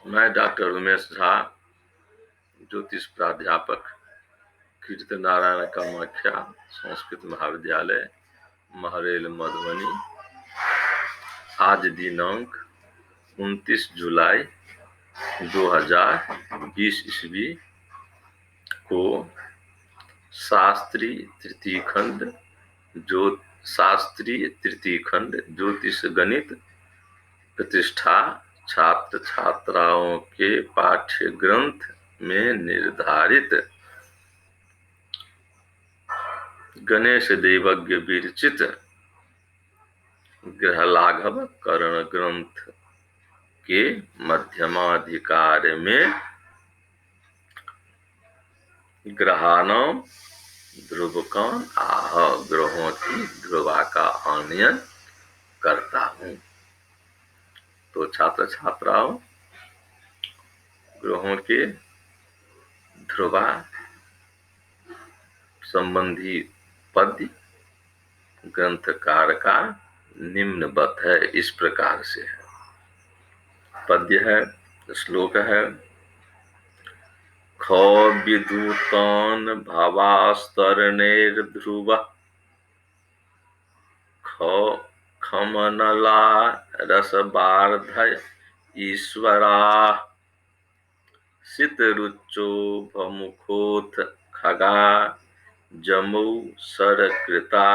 मैं डॉक्टर उमेश झा, ज्योतिष प्राध्यापक, कीर्ति नारायण कामाख्या संस्कृत महाविद्यालय, महरेल, मधुबनी। आज दिनांक 29 जुलाई 2020 ईस्वी को शास्त्रीय तृतीय खंड ज्योतिष गणित प्रतिष्ठा छात्र छात्राओं के पाठ्य ग्रंथ में निर्धारित गणेश देवज्ञ विरचित ग्रह लाघव करण ग्रंथ के मध्यमाधिकार में ग्रहाणाम ध्रुवकान आह, ग्रहों की ध्रुवा का आनयन करता हूं। तो छात्र छात्राओं, ग्रहों के ध्रुवा संबंधी पद्य ग्रंथकार का निम्नवत है, इस प्रकार से है। पद्य है, श्लोक है। ख विद्युतान भावास्तरणेर्ध्रुव खमनला रसबार्धय ईश्वरा सितरुच्चो भमुखोथ खगा जमौ सरकृता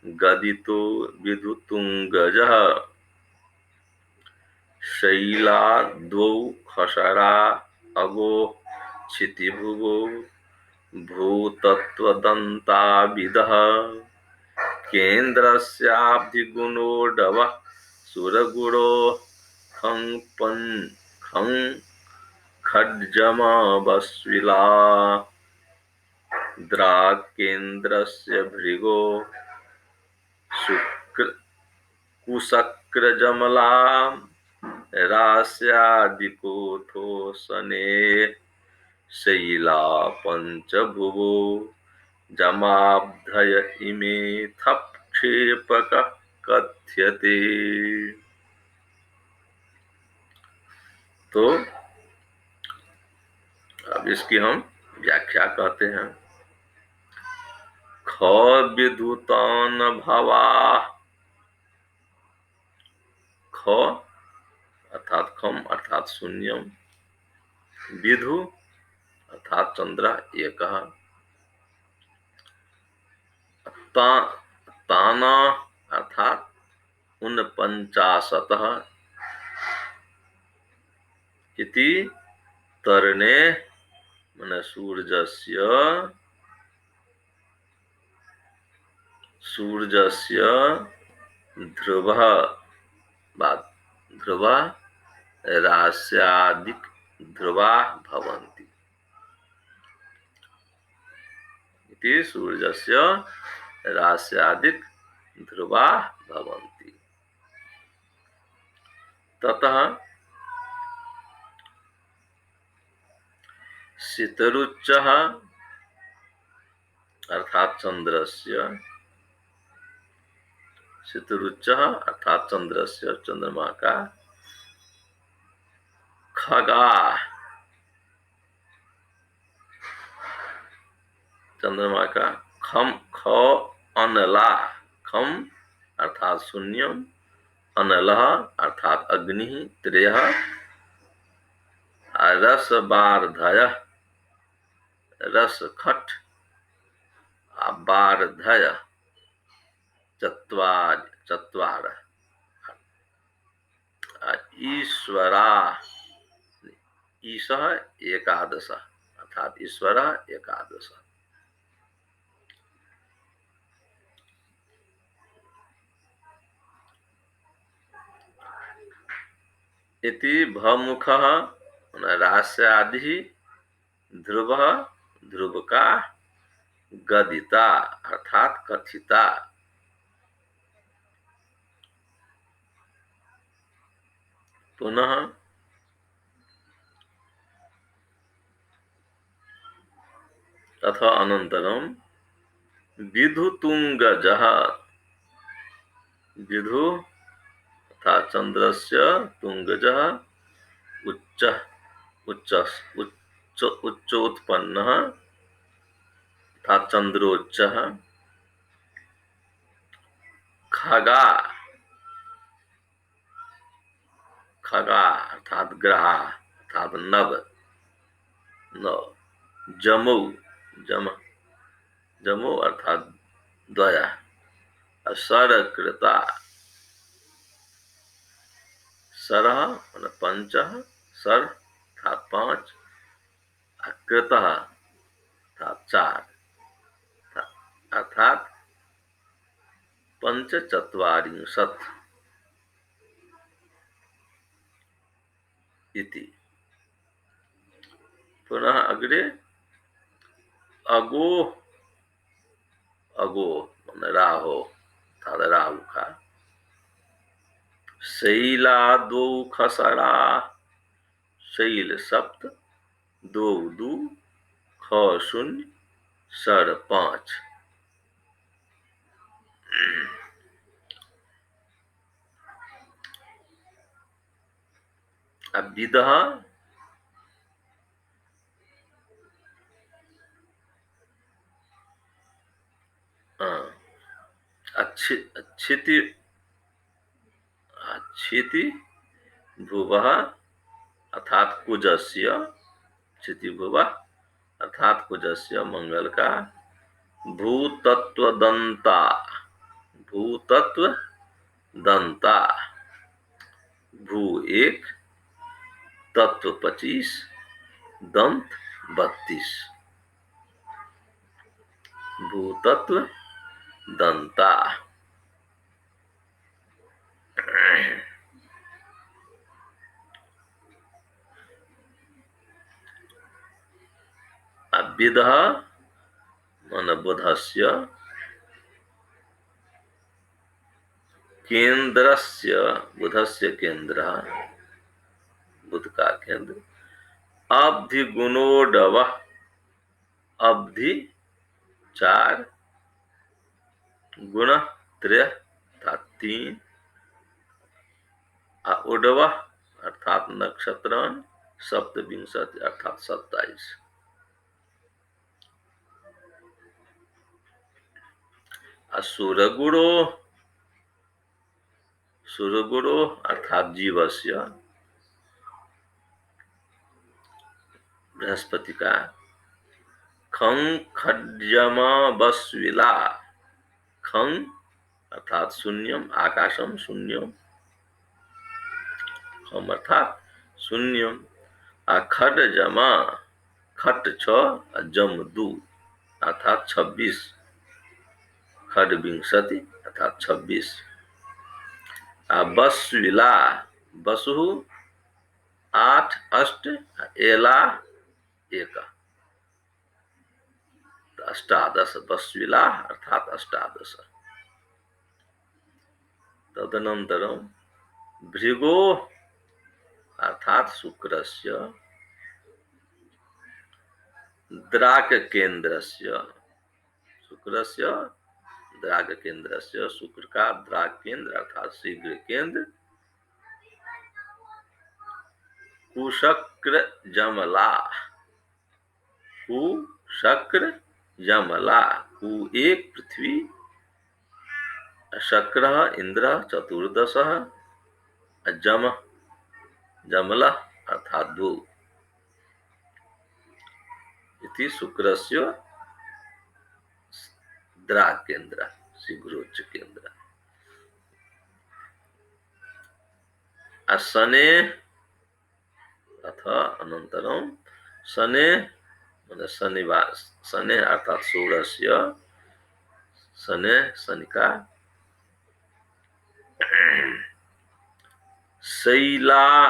गदितो विदुतुंगजः शैला द्वौ खसरा अगो क्षितिभुवो भूतत्वदन्ताविदः केन्द्रस्याब्धिगुणोडवः सुरगुणो खं खड्जमवस्विला द्राकेन्द्रस्य भृगो कुशक्रजमला रास्यादिकोथो सने शैला पंचभुवो जमाब्धय इमे थप क्षेपक कथ्यते। तो अब इसकी हम व्याख्या कहते हैं। ख विद्युतान भवा, ख अर्थात खम अर्थात शून्यम, विधु अर्थात चंद्र एक, ताना अर्थात 49 इति तरणे मन सूर्यस्य ध्रुव रास्यादिक ध्रुवा भवन्ति इति सूर्यस्य रास्यादिक ध्रुवा भवन्ति। ततः सितरुच्चः अर्थात चंद्रस्य, सितरुच्चः अर्थात चंद्रस्य, चंद्रमा का, खगा चंद्रमा का, खम ख अनला, खम अर्थात शून्यम, अनलः अर्थात अग्नि, त्रयः रसबार्धय रस खट, बार्धय चत्वार, ईश्वरा ईशः एकादश अर्थात ईश्वर एकादश। इति भमुखः रास्यादि ध्रुव, ध्रुव का, गदिता अर्थात कथिता, पुनः तथा अनंतरम विधुतुंगजः, विधु अर्थात चंद्रस्य, तुंगजः उच्च उच्च उच्च उच्चोत्पन्नः अर्थात् चंद्रोच्चः। खगा खगा अर्थात ग्रह अर्थात नव नव। जमौ जम जमौ अर्थात द्वया। सरकृता सरः माने पंच, सर अर्थात पांच, कृतः अर्थात चार, अर्थात पंचचत्वारिंशत् इति। पुनः अग्रे अगो अगो माने राहो अर्थात राहु का। शैलादो खसरा शैल सप्त, दो दू, ख शून्य, सर पांच। अब विदः अच्छिति अच्छिति भुवः अर्थात कुजस्य, क्षिति भुवः अर्थात कुजस्य मंगल का। भूतत्व दंता भूतत्व दंता, भू एक, तत्व 25, दंत 32। भूतत्व दंता। अविदः मन बुधस्य, केंद्रस्य बुधस्य केंद्र बुध का केंद्र। अब्धि गुणोडव अब्धि चार, गुण त्रय अर्थात तीन, उडव अर्थात नक्षत्र, सप्तविंशति अर्थात 27। असुरगुणो सुरगुणो अर्थात जीवस्य बृहस्पति का। खं खड्यमा बस्विला खं अर्थात शून्यम, आकाशम शून्यम, खम अर्थात शून्यम। खड जमा खट 6, जम 2 अर्थात 26, खड विंशति अर्थात 26। बस्विला बसु 8, अष्ट, एला 1 अष्टादश। बस्विला अर्थात अष्टादश। तदनन्तरं भृगो अर्थात शुक्रस्य, द्राक केंद्रस्य शुक्रस्य, द्राग केंद्रस्य शुक्र का द्राग केंद्र अर्थात शीघ्र केंद्र। कुशक्र जमला कुशक्र जमला, कु 1 पृथ्वी, शक्र इंद्र 14, जम जमला अर्थात 2 इति। शुक्रस्य द्राग केंद्र शीघ्रोच्च केंद्र। शने अथ अनंतरम शने माने शनिवार, शने अर्थात सूर्यस्य, शने शनि का। शैला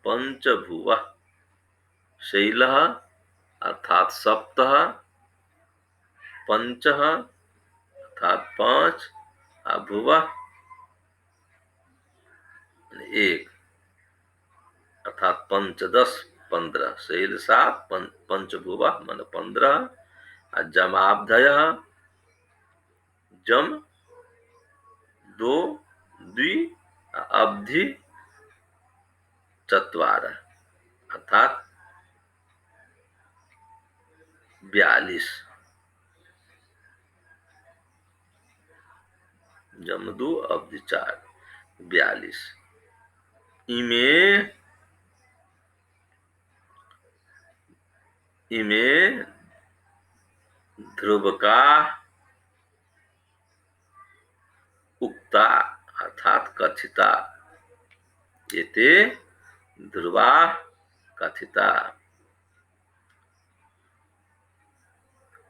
पंचभुव शैल अर्थात सप्त, पंच अर्थात 5, भुव 1 अर्थात पंचदश 15। शैल 7, पंचभुव मन 15, जमाब्धय जम 2, द्वि, अब्धि 4। अर्थात 42, जम 2 अवधि 4, 42। इमे इमे ध्रुव का उक्ता अर्थात कथिता, एते ध्रुवा कथिता,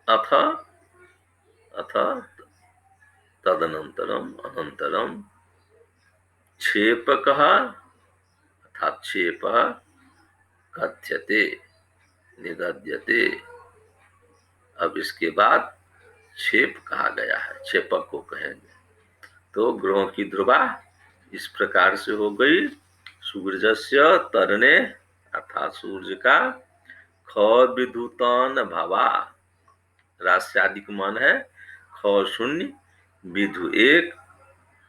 अथ अथ तदनंतरम अनंतरम क्षेपकः अर्थात क्षेपः कथ्यते निगद्यते। अब इसके बाद क्षेप कहा गया है, क्षेपक को कहेंगे। तो ग्रहों की ध्रुवा इस प्रकार से हो गई। सूर्यस्य तरणे अर्थात सूर्य का ख विधुतान भावा, रास्यादिक मान है ख 0, विधु 1,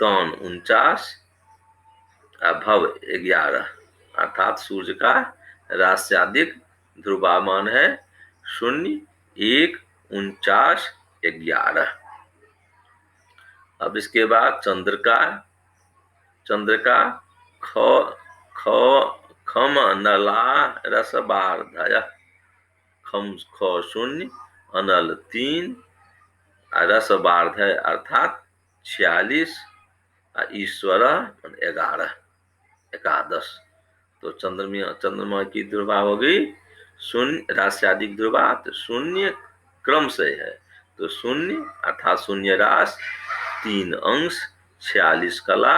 तान 49, भव 11, अर्थात सूर्य का रास्यादिक ध्रुवामान है 0, 1, 49, 11। अब इसके बाद चंद्र का ख ख खम नला रसबार्धय, खम ख 0, अनल 3, रसबार्धय अर्थात 46, ईश्वर 11, 11। तो चंद्रमा की ध्रुवा हो गई 0, रास्यादिक ध्रुवा तो 0 क्रम से है, तो 0 अर्थात 0 रास, 3 अंश, 46 कला,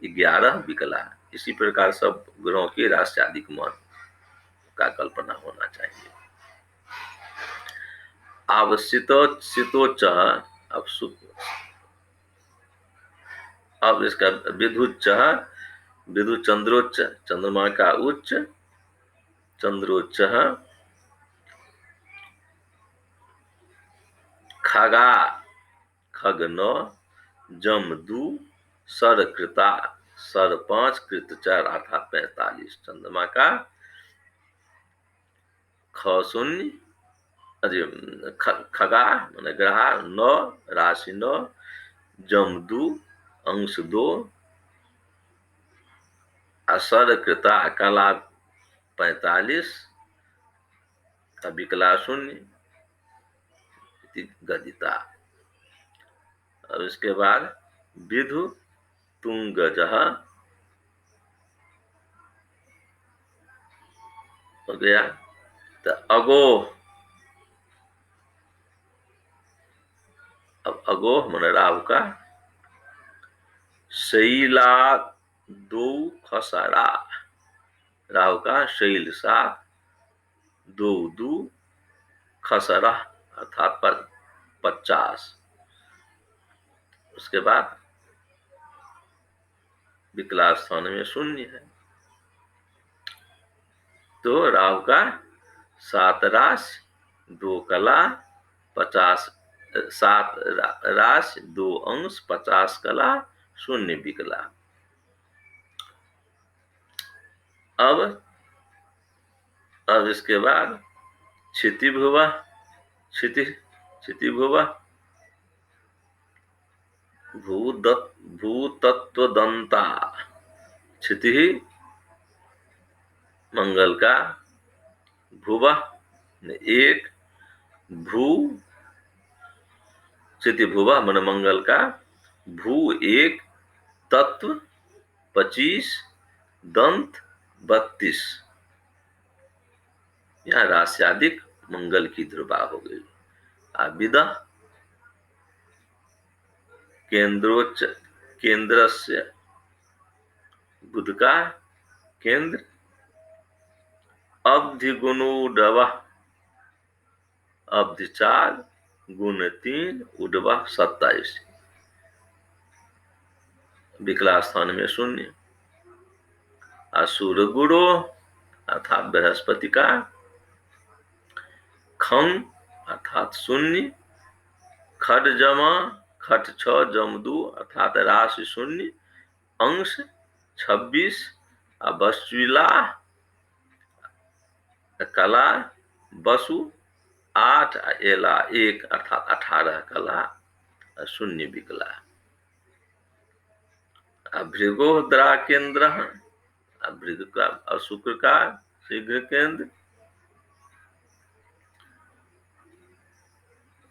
11 विकला। इसी प्रकार सब ग्रहों की रास्यादिक मान का कल्पना होना चाहिए। आवश्यतोच्च, अब इसका विधुच्च, विधु चंद्रोच्च, चंद्रमा का उच्च, चंद्रोच्च, खगा खग 9, जम 2, सर कृता सर 5, कृत 4 अर्थात 45। चंद्रमा का ख 0, खगा मान ग्रह 9, राशि 9, जम 2, अंश 2, असर कृता कला 45, विकला 0, गदिता। अब इसके बाद विधु तुंगजः हो गया। तो अगोह, अब अगोह मन राहु का शैला 2 खसरा, राहु का शैल 7, 2 2 खसरा अर्थात 50। उसके बाद विकला स्थान में 0 है, तो राहु का 7 रास 2 कला 50, 7 रास 2 अंश 50 कला 0 विकला। अब इसके बाद क्षिति भुवा, क्षिति भुवा भूतत्व दंता, क्षिति मंगल का, भुवा 1, भू क्षिति भुवा मन मंगल का, भू 1, तत्व 25, दंत 32। यहाँ रास्यादिक मंगल की ध्रुवा हो गई। विदा केंद्रोच्च, केंद्रस्य बुध का केंद्र, अब्धि गुणोडव, अब्धि 4, गुण 3, उडवा 27, विकला स्थान में 0। असुर गुरु अर्थात बृहस्पति का खम अर्थात 0, खड जमा खट 6, जम 2 अर्थात राशि 0, अंश 26, वस्तुला कला वसु 8 एला 1 अर्थात 18 कला शून्य विकला। भृगो द्रा केंद्र, भृग का और शुक्र का शीघ्र केंद्र,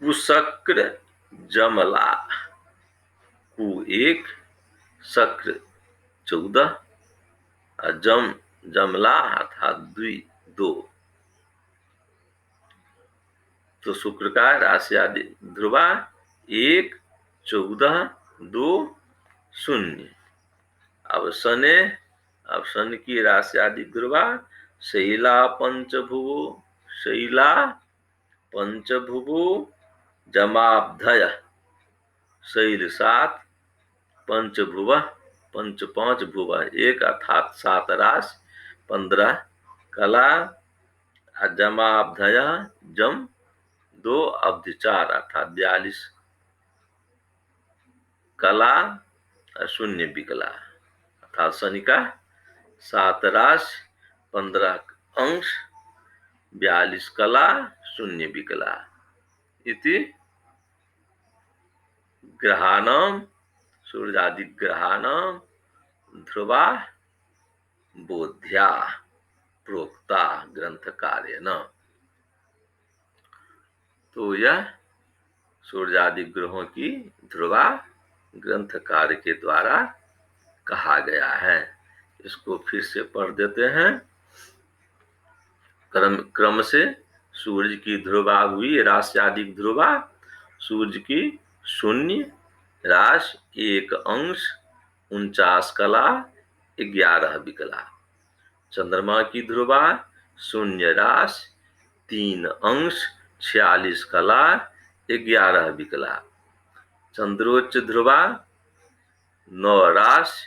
कुशक्र जमला, कु 1 शक्र 14 और जमला अर्थात 2। तो शुक्र का राशि आदि ध्रुवा 1 14 2 0। अब शनि की राशि आदि ध्रुवा शैला पंचभुवो, शैला पंचभुवो जमाब्धय, शैल 7 पंचभुव पंच 5 भुव 1 अर्थात 7 राशि 15 कला, जमाब्धय जम 2 अब्धि 4 अर्थात 42 कला शून्य विकला। अर्थात शनि का 7 राशि 15 अंश 42 कला शून्य विकला। इति ग्रहाणाम सूर्यादि ग्रहाणाम ध्रुवा बोध्या प्रोक्ता ग्रंथकारेण। तो यह सूर्यादि ग्रहों की ध्रुवा ग्रंथकार के द्वारा कहा गया है। इसको फिर से पढ़ देते हैं क्रम से। सूर्य की ध्रुवा हुई रास्यादिक ध्रुवा, सूर्य की 0 राशि 1 अंश 49 कला 11 विकला। चंद्रमा की ध्रुवा 0 राशि 3 अंश 46 कला 11 विकला। चंद्रोच्च ध्रुवा 9 राशि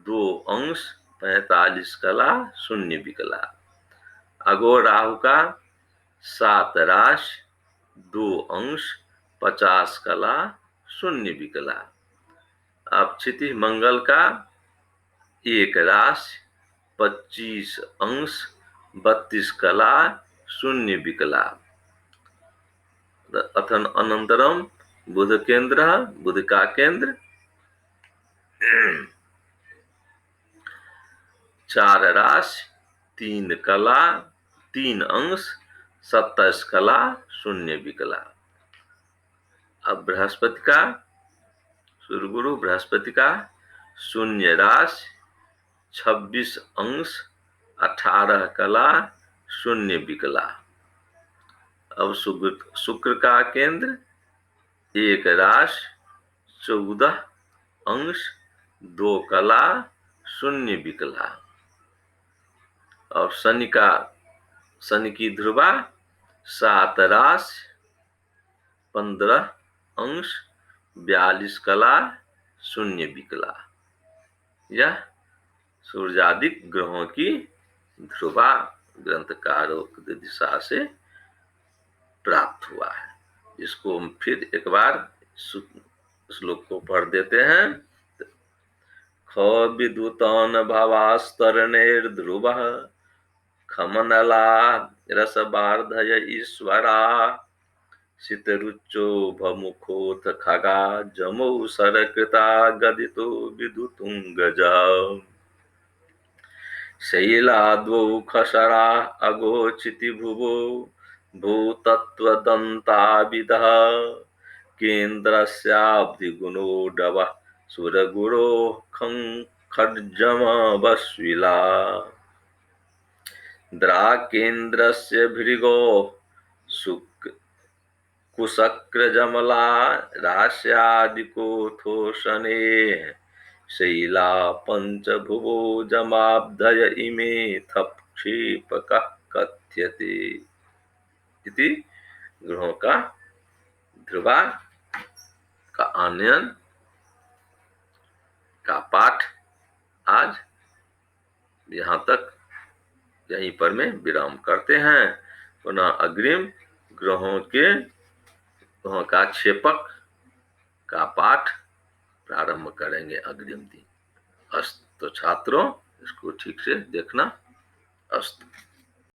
2 अंश 45 कला 0 विकला। अगोर राहु का 7 राशि 2 अंश 50 कला 0 विकला। अब क्षिति मंगल का 1 राशि 25 अंश 32 कला 0 विकला। अथन अनंतरम बुध केंद्र, बुध का केंद्र 4 राशि 3 कला 3 अंश 27 कला 0 विकला। अब बृहस्पति का सूर्य गुरु बृहस्पति का 0 राशि 26 अंश 18 कला 0 विकला। अब शुक्र का केंद्र 1 राशि 14 अंश 2 कला 0 विकला। और शनि की ध्रुवा 7 राशि 15 अंश 42 कला 0 विकला। यह सूर्यादिक ग्रहों की ध्रुवा ग्रंथकारों की दिशा से प्राप्त हुआ है। इसको हम फिर एक बार श्लोक को पढ़ देते हैं। ख विद्युतान भावास्तरणैर्ध्रुवः खमनला रसबार्धय ईश्वरा शीतरुचो भमुखोऽथ खगा जमौ सरकृता गदितो विदुतुङ्गजा शैलाद्वौ खसरा अगोचितिभुवो भूतत्वदन्ताविदः केन्द्रस्याब्धिगुणो डवः सुरगुरो खड्जमवश्विला द्राकेन्द्रस्य भृगो कुशक्रजमला रास्यादिकोऽथो शनेः शैला पंचभुवो जमाब्धय इमे थप क्षेपकः कथ्यते। इति ग्रहों का ध्रुवा का आनयन का पाठ आज यहाँ तक यहीं पर में विराम करते हैं। पुनः अग्रिम ग्रहों का क्षेपक का पाठ प्रारंभ करेंगे अग्रिम दिन। अस्तु। तो छात्रों इसको ठीक से देखना। अस्तु।